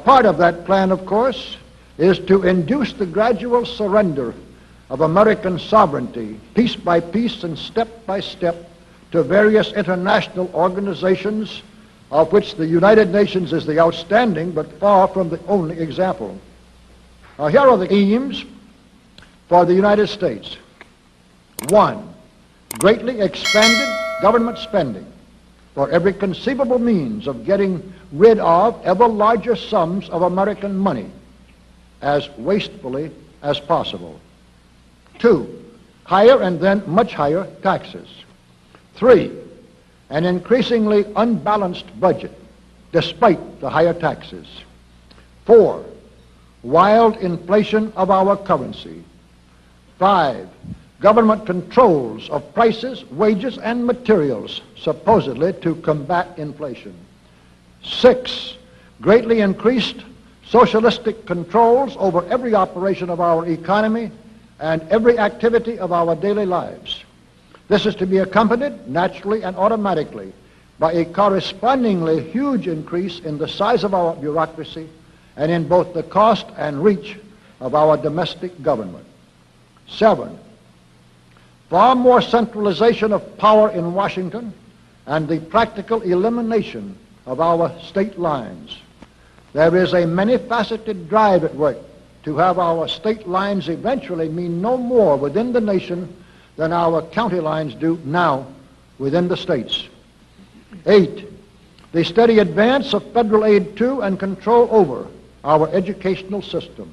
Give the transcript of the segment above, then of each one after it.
part of that plan, of course, is to induce the gradual surrender of American sovereignty, piece by piece and step by step, to various international organizations, of which the United Nations is the outstanding but far from the only example. Now, here are the aims for the United States. 1, greatly expanded government spending for every conceivable means of getting rid of ever larger sums of American money as wastefully as possible. 2, higher and then much higher taxes. 3, an increasingly unbalanced budget despite the higher taxes. 4, wild inflation of our currency. 5, government controls of prices, wages, and materials, supposedly to combat inflation. 6, greatly increased socialistic controls over every operation of our economy and every activity of our daily lives. This is to be accompanied, naturally and automatically, by a correspondingly huge increase in the size of our bureaucracy and in both the cost and reach of our domestic government. 7, far more centralization of power in Washington and the practical elimination of our state lines. There is a many-faceted drive at work to have our state lines eventually mean no more within the nation than our county lines do now within the states. 8, the steady advance of federal aid to and control over our educational system,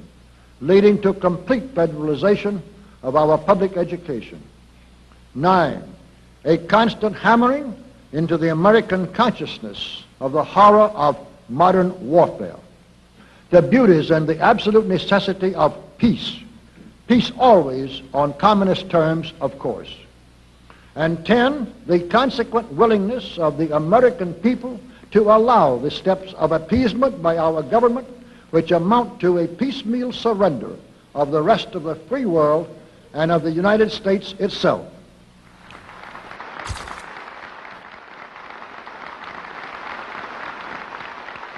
leading to complete federalization of our public education. 9, a constant hammering into the American consciousness of the horror of modern warfare, the beauties and the absolute necessity of peace. Peace always on communist terms, of course. And 10, the consequent willingness of the American people to allow the steps of appeasement by our government which amount to a piecemeal surrender of the rest of the free world and of the United States itself.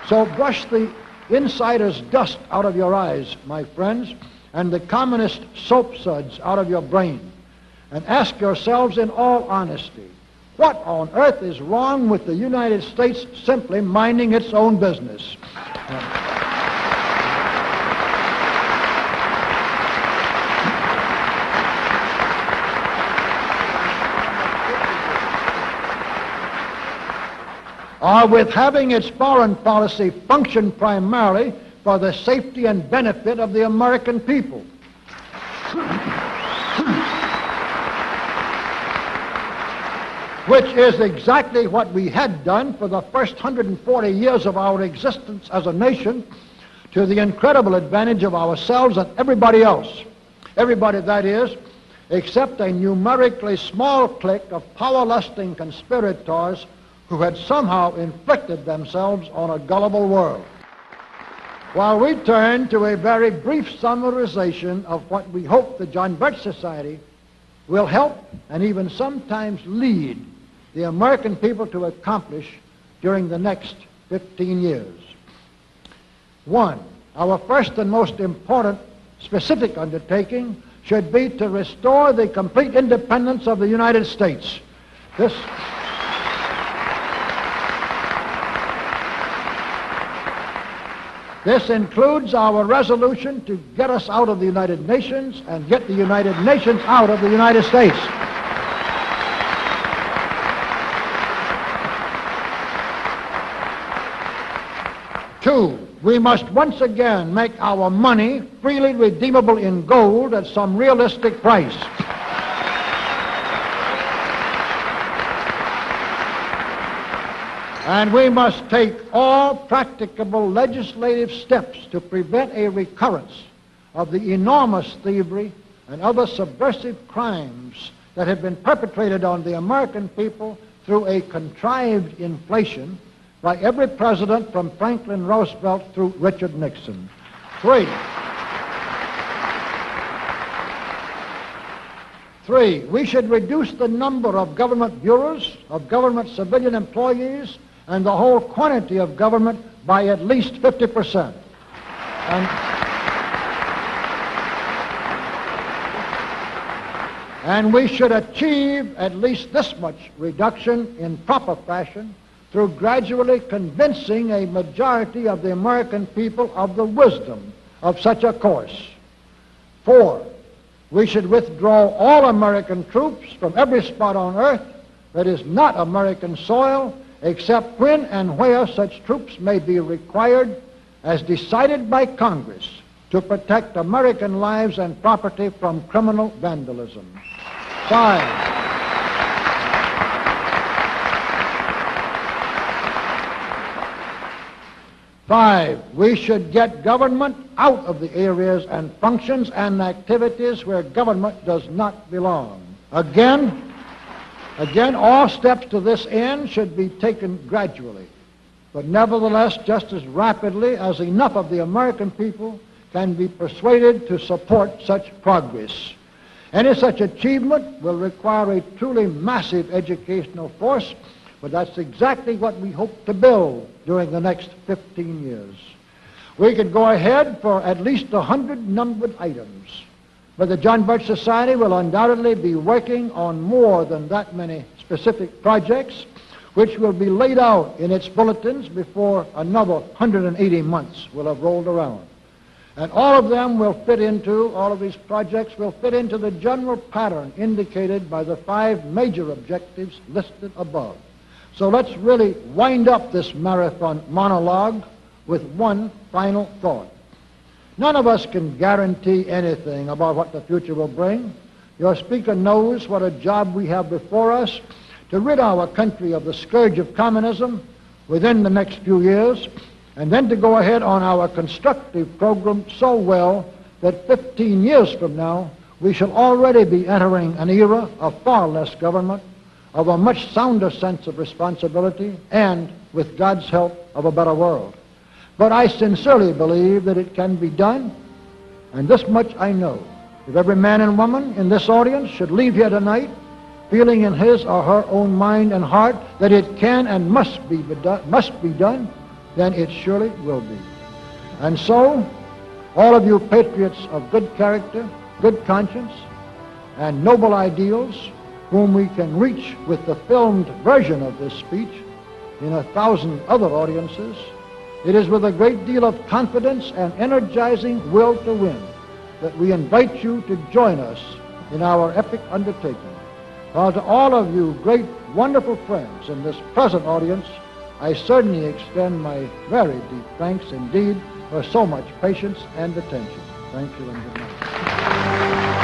So brush the insider's dust out of your eyes, my friends, and the communist soap suds out of your brain, and ask yourselves in all honesty, what on earth is wrong with the United States simply minding its own business? Or with having its foreign policy function primarily for the safety and benefit of the American people. Which is exactly what we had done for the first 140 years of our existence as a nation, to the incredible advantage of ourselves and everybody else. Everybody, that is, except a numerically small clique of power-lusting conspirators who had somehow inflicted themselves on a gullible world. While we turn to a very brief summarization of what we hope the John Birch Society will help and even sometimes lead the American people to accomplish during the next 15 years. 1, our first and most important specific undertaking should be to restore the complete independence of the United States. This includes our resolution to get us out of the United Nations and get the United Nations out of the United States. Two, we must once again make our money freely redeemable in gold at some realistic price. And we must take all practicable legislative steps to prevent a recurrence of the enormous thievery and other subversive crimes that have been perpetrated on the American people through a contrived inflation by every president from Franklin Roosevelt through Richard Nixon. 3, we should reduce the number of government bureaus, of government civilian employees, and the whole quantity of government by at least 50%. And we should achieve at least this much reduction in proper fashion through gradually convincing a majority of the American people of the wisdom of such a course. 4, we should withdraw all American troops from every spot on earth that is not American soil, except when and where such troops may be required as decided by Congress to protect American lives and property from criminal vandalism. 5, we should get government out of the areas and functions and activities where government does not belong. Again, all steps to this end should be taken gradually, but nevertheless just as rapidly as enough of the American people can be persuaded to support such progress. Any such achievement will require a truly massive educational force, but that's exactly what we hope to build during the next 15 years. We could go ahead for at least 100 numbered items, but the John Birch Society will undoubtedly be working on more than that many specific projects, which will be laid out in its bulletins before another 180 months will have rolled around. And all of these projects will fit into the general pattern indicated by the 5 major objectives listed above. So let's really wind up this marathon monologue with one final thought. None of us can guarantee anything about what the future will bring. Your speaker knows what a job we have before us to rid our country of the scourge of communism within the next few years, and then to go ahead on our constructive program so well that 15 years from now we shall already be entering an era of far less government, of a much sounder sense of responsibility, and, with God's help, of a better world. But I sincerely believe that it can be done, and this much I know. If every man and woman in this audience should leave here tonight feeling in his or her own mind and heart that it can and must be done, then it surely will be. And so, all of you patriots of good character, good conscience, and noble ideals, whom we can reach with the filmed version of this speech in 1,000 other audiences, it is with a great deal of confidence and energizing will to win that we invite you to join us in our epic undertaking. While to all of you great, wonderful friends in this present audience, I certainly extend my very deep thanks indeed for so much patience and attention. Thank you and good night.